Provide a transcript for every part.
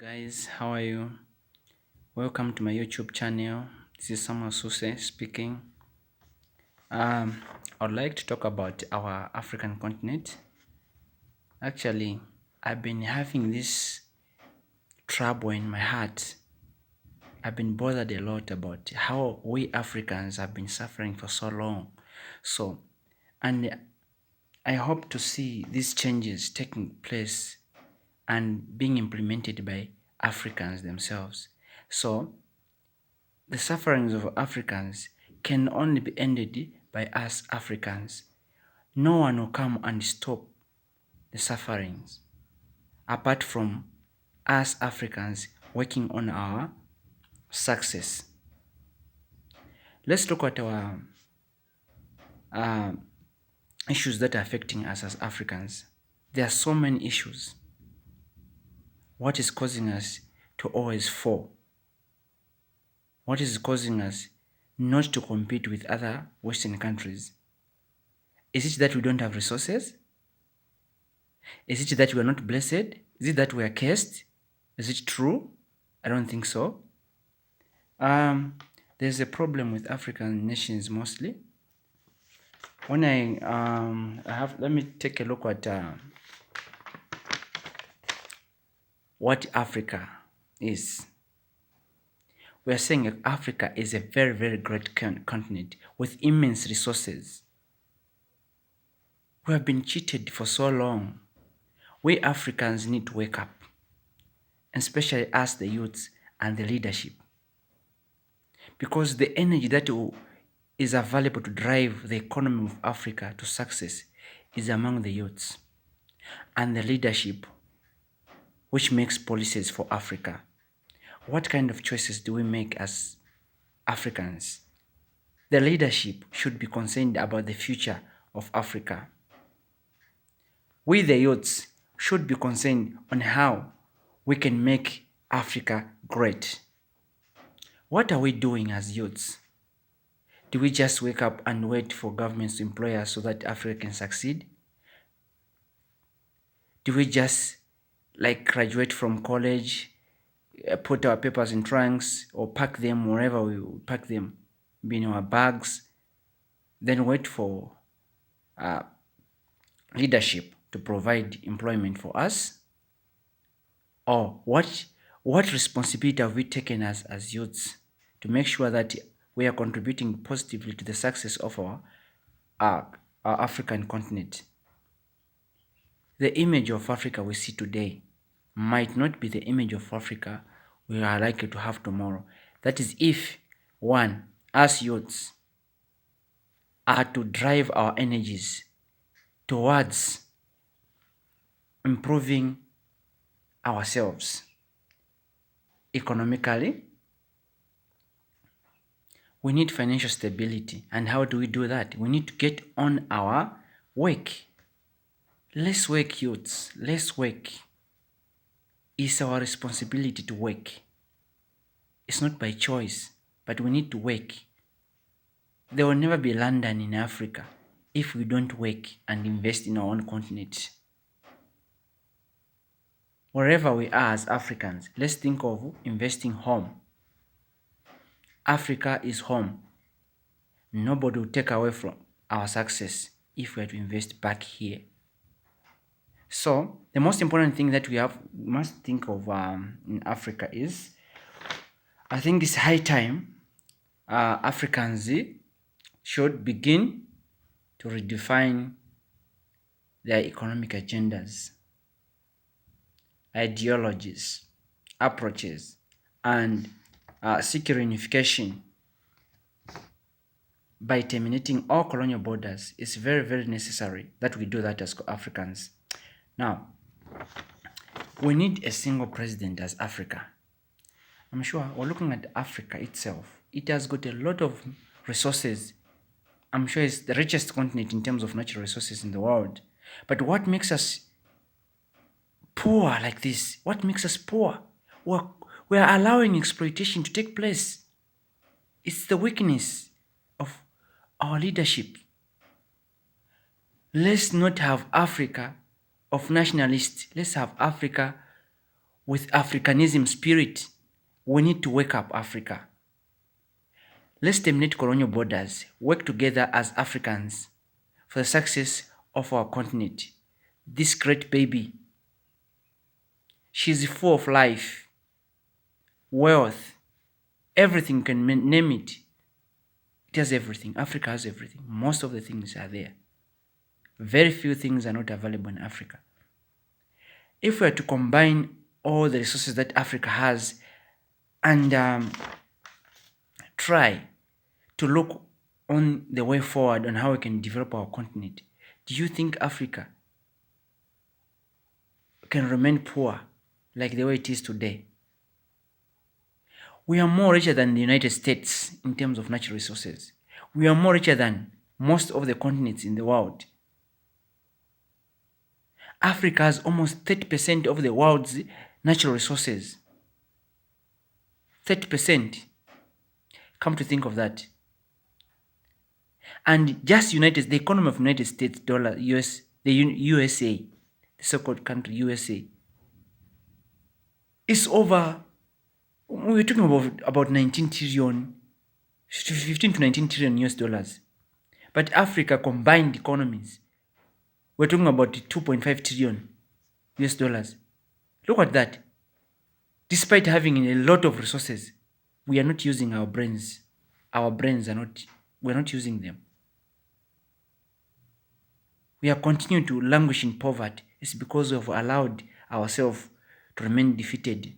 Guys, how are you? Welcome to my YouTube channel. This is Samuelsuse speaking. I would like to talk about our African continent. Actually, I've been having this trouble in my heart. I've been bothered a lot about how we Africans have been suffering for so long. And I hope to see these changes taking place and being implemented by Africans themselves. So the sufferings of Africans can only be ended by us Africans. No one will come and stop the sufferings apart from us Africans working on our success. Let's look at our uh, issues that are affecting us as Africans. There are so many issues. What is causing us to always fall? What is causing us not to compete with other Western countries? Is it that we don't have resources? Is it that we are not blessed? Is it that we are cursed? Is it true? I don't think so. There's a problem with African nations mostly. When let me take a look at what Africa is. We are saying Africa is a very, very great continent with immense resources. We have been cheated for so long. We Africans need to wake up, especially us, the youths and the leadership, because the energy that is available to drive the economy of Africa to success is among the youths and the leadership, which makes policies for Africa. What kind of choices do we make as Africans? The leadership should be concerned about the future of Africa. We, the youths, should be concerned on how we can make Africa great. What are we doing as youths? Do we just wake up and wait for governments to employ us so that Africa can succeed? Do we just graduate from college, put our papers in trunks or pack them wherever we pack them, be in our bags, then wait for leadership to provide employment for us? Or what responsibility have we taken as youths to make sure that we are contributing positively to the success of our African continent? The image of Africa we see today might not be the image of Africa we are likely to have tomorrow. That is if, one, us youths are to drive our energies towards improving ourselves economically. We need financial stability. And how do we do that? We need to get on our work. Let's work, youths. Let's work. It's our responsibility to work. It's not by choice, but we need to work. There will never be London in Africa if we don't work and invest in our own continent. Wherever we are as Africans, let's think of investing home. Africa is home. Nobody will take away from our success if we are to invest back here. So the most important thing that we must think of in Africa is, I think it's high time Africans should begin to redefine their economic agendas, ideologies, approaches, and seek unification by terminating all colonial borders. It's very, very necessary that we do that as Africans. Now, we need a single president as Africa. I'm sure we're looking at Africa itself. It has got a lot of resources. I'm sure it's the richest continent in terms of natural resources in the world. But what makes us poor like this? What makes us poor? We are allowing exploitation to take place. It's the weakness of our leadership. Let's not have Africa of nationalists. Let's have Africa with Africanism spirit. We need to wake up, Africa. Let's terminate colonial borders, work together as Africans for the success of our continent. This great baby, she's full of life, wealth, everything you can name it. It has everything. Africa has everything. Most of the things are there. Very few things are not available in Africa. If we are to combine all the resources that Africa has and try to look on the way forward on how we can develop our continent, do you think Africa can remain poor like the way it is today? We are more richer than the United States in terms of natural resources. We are more richer than most of the continents in the world. Africa has almost 30% of the world's natural resources. 30%. Come to think of that. And just the economy of United States dollar, USA, the so-called country USA, is over. We're talking about 19 trillion, 15 to 19 trillion US dollars. But Africa combined economies, we're talking about 2.5 trillion US dollars. Look at that. Despite having a lot of resources, we are not using our brains. We're not using them. We are continuing to languish in poverty. It's because we have allowed ourselves to remain defeated.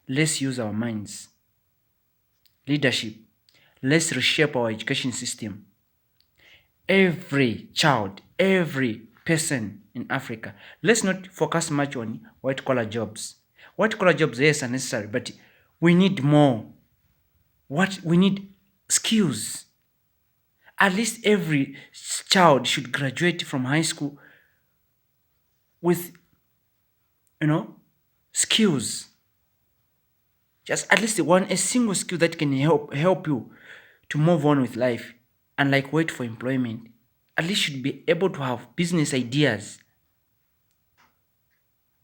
Let's use our minds. Leadership. Let's reshape our education system. Every child, every person in Africa. Let's not focus much on white-collar jobs. White-collar jobs, yes, are necessary, but we need more. We need skills. At least every child should graduate from high school with, skills. Just at least a single skill that can help you to move on with life, and like wait for employment. At least should be able to have business ideas.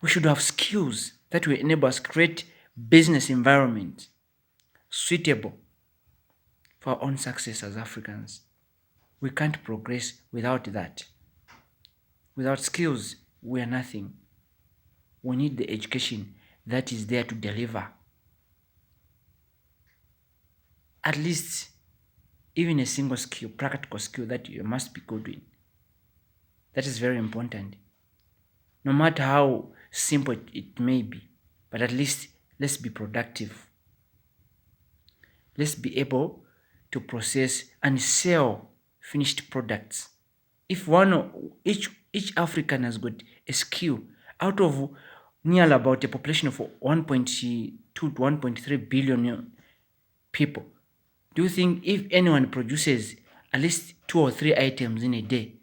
We should have skills that will enable us to create business environment suitable for our own success as Africans. We can't progress without that. Without skills, we are nothing. We need the education that is there to deliver. At least even a single skill, practical skill that you must be good in. That is very important. No matter how simple it may be, but at least let's be productive. Let's be able to process and sell finished products. If each African has got a skill out of nearly about a population of 1.2 to 1.3 billion people, do you think if anyone produces at least 2 or 3 items in a day,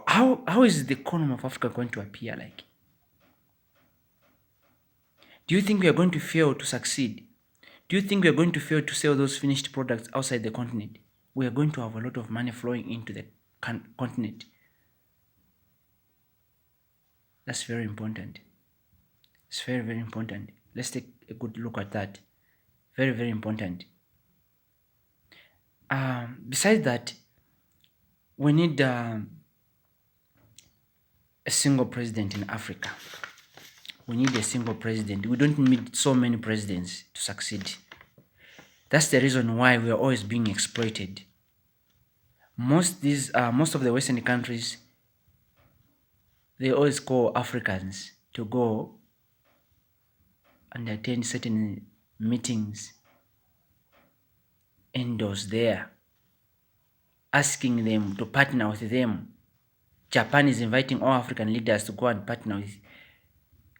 how is the economy of Africa going to appear like? Do you think we are going to fail to succeed? Do you think we are going to fail to sell those finished products outside the continent? We are going to have a lot of money flowing into the continent. That's very important. It's very, very important. Let's take a good look at that. Very, very important. Besides that, we need a single president in Africa. We need a single president. We don't need so many presidents to succeed. That's the reason why we are always being exploited. Most of the Western countries, they always call Africans to go and attend certain meetings indoors there, asking them to partner with them. Japan is inviting all African leaders to go and partner with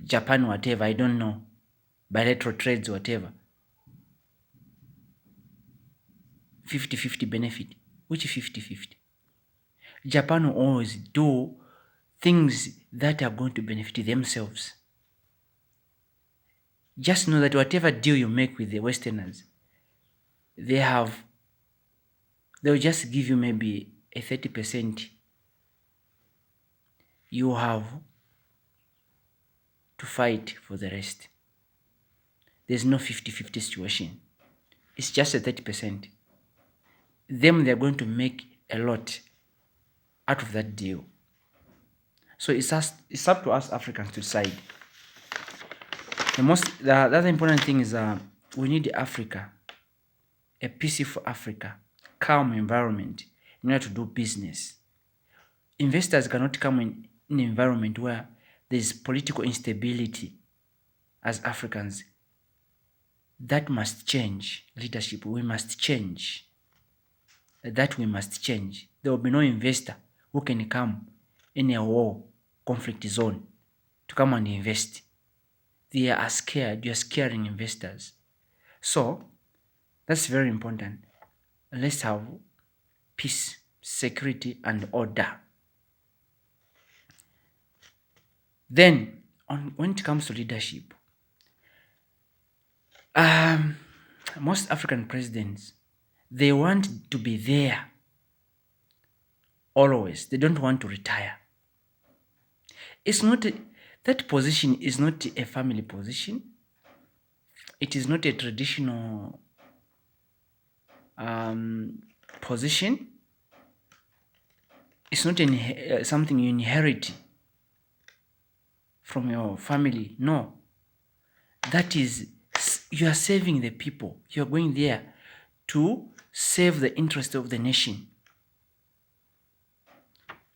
Japan, whatever, I don't know, bilateral trades, whatever. 50-50 benefit. Which 50-50? Japan will always do things that are going to benefit themselves. Just know that whatever deal you make with the Westerners, they'll just give you maybe a 30%. You have to fight for the rest. There's no 50-50 situation. It's just a 30%. They're going to make a lot out of that deal. So it's up to us Africans to decide. The other important thing is we need Africa, a peaceful Africa, calm environment in order to do business. Investors cannot come in an environment where there's political instability. As Africans, that must change. Leadership, we must change. That we must change. There will be no investor who can come in a war, conflict zone to come and invest. They are scared. You are scaring investors. So that's very important. Let's have peace, security, and order. Then, when it comes to leadership, most African presidents, they want to be there always. They don't want to retire. It's not that position is not a family position. It is not a traditional position. It's not something you inherit from your family. No. That is, you are saving the people. You are going there to save the interest of the nation.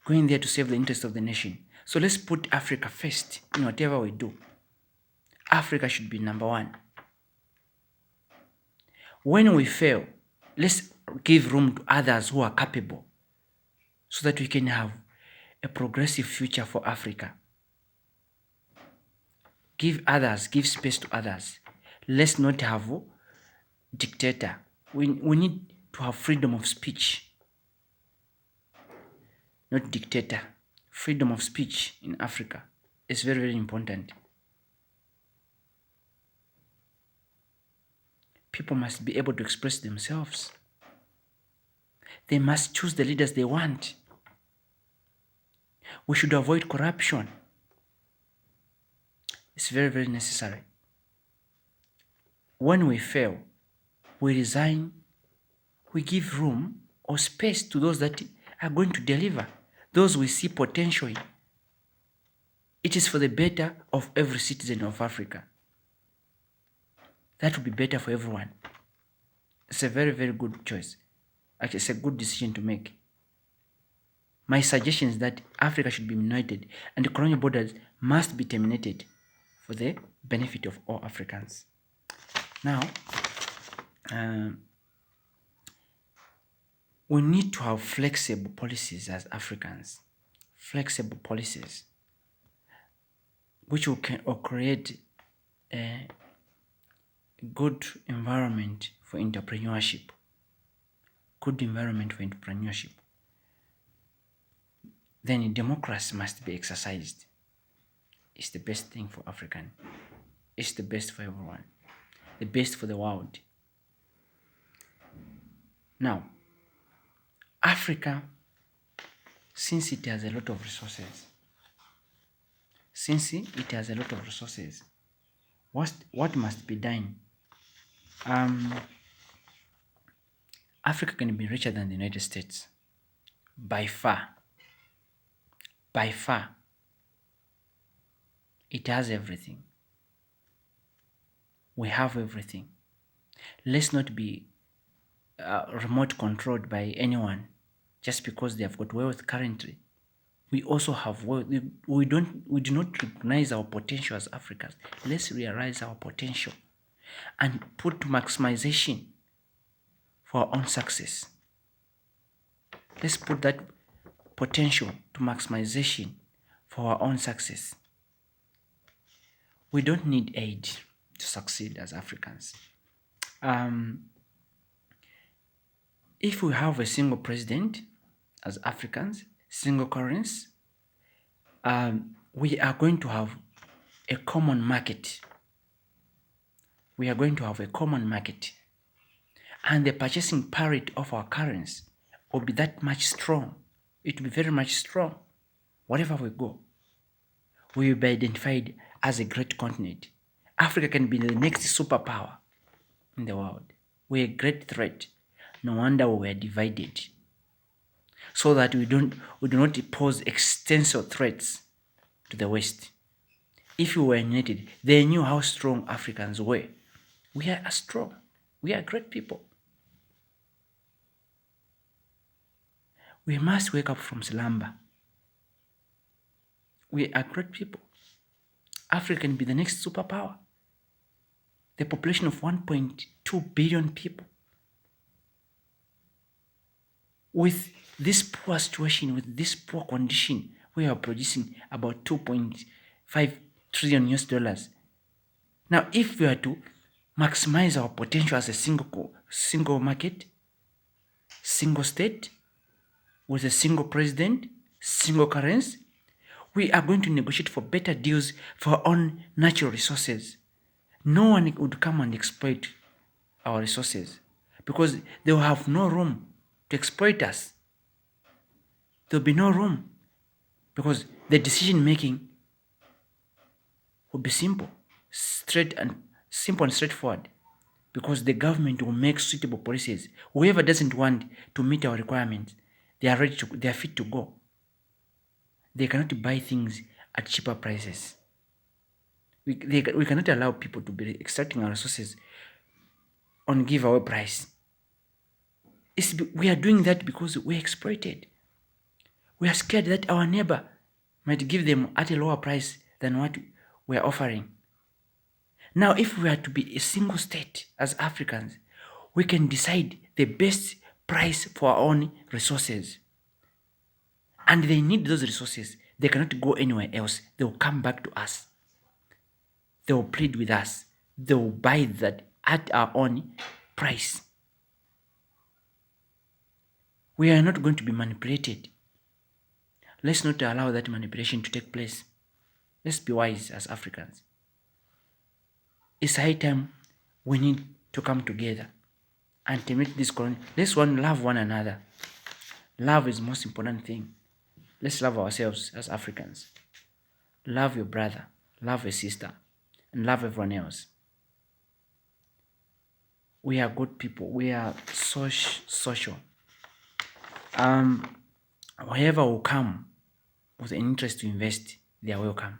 Going there to save the interest of the nation. So let's put Africa first in whatever we do. Africa should be number one. When we fail, let's give room to others who are capable so that we can have a progressive future for Africa. Give space to others. Let's not have a dictator. We need to have freedom of speech. Not dictator. Freedom of speech in Africa is very, very important. People must be able to express themselves. They must choose the leaders they want. We should avoid corruption. It's very, very necessary. When we fail, we resign, we give room or space to those that are going to deliver, those we see potential in. It is for the better of every citizen of Africa. That will be better for everyone. It's a very, very good choice. Actually, it's a good decision to make. My suggestion is that Africa should be united and the colonial borders must be terminated for the benefit of all Africans. Now, we need to have flexible policies as Africans. Flexible policies which will create a good environment for entrepreneurship. Good environment for entrepreneurship. Then democracy must be exercised. It's the best thing for African. It's the best for everyone. The best for the world. Now, Africa, since it has a lot of resources, what must be done? Africa can be richer than the United States. By far. By far. It has everything. We have everything. Let's not be remote controlled by anyone just because they have got wealth currently. We also have wealth. We do not recognize our potential as Africans. Let's realize our potential and put maximization for our own success. Let's put that potential to maximization for our own success. We don't need aid to succeed as Africans. If we have a single president as Africans, single currency, we are going to have a common market. We are going to have a common market. And the purchasing parity of our currency will be that much strong. It will be very much strong wherever we go. we will be identified as a great continent. Africa can be the next superpower in the world. We're a great threat. No wonder we were divided. So that we do not pose extensive threats to the West. If we were united, they knew how strong Africans were. We are strong. We are great people. We must wake up from slumber. We are great people. Africa can be the next superpower. The population of 1.2 billion people. With this poor situation, with this poor condition, we are producing about 2.5 trillion US dollars. Now, if we are to maximize our potential as a single market, single state, with a single president, single currency, we are going to negotiate for better deals for our own natural resources. No one would come and exploit our resources because they will have no room to exploit us. There will be no room because the decision making will be simple and straightforward because the government will make suitable policies. Whoever doesn't want to meet our requirements, they are fit to go. They cannot buy things at cheaper prices. We cannot allow people to be extracting our resources on giveaway price. We are doing that because we're exploited. We are scared that our neighbor might give them at a lower price than what we are offering. Now, if we are to be a single state as Africans, we can decide the best price for our own resources. And they need those resources. They cannot go anywhere else. They will come back to us. They will plead with us. They will buy that at our own price. We are not going to be manipulated. Let's not allow that manipulation to take place. Let's be wise as Africans. It's high time we need to come together and to meet this colony. Let's love one another. Love is the most important thing. Let's love ourselves as Africans. Love your brother, love your sister, and love everyone else. We are good people. We are social. Whoever will come with an interest to invest, they are welcome.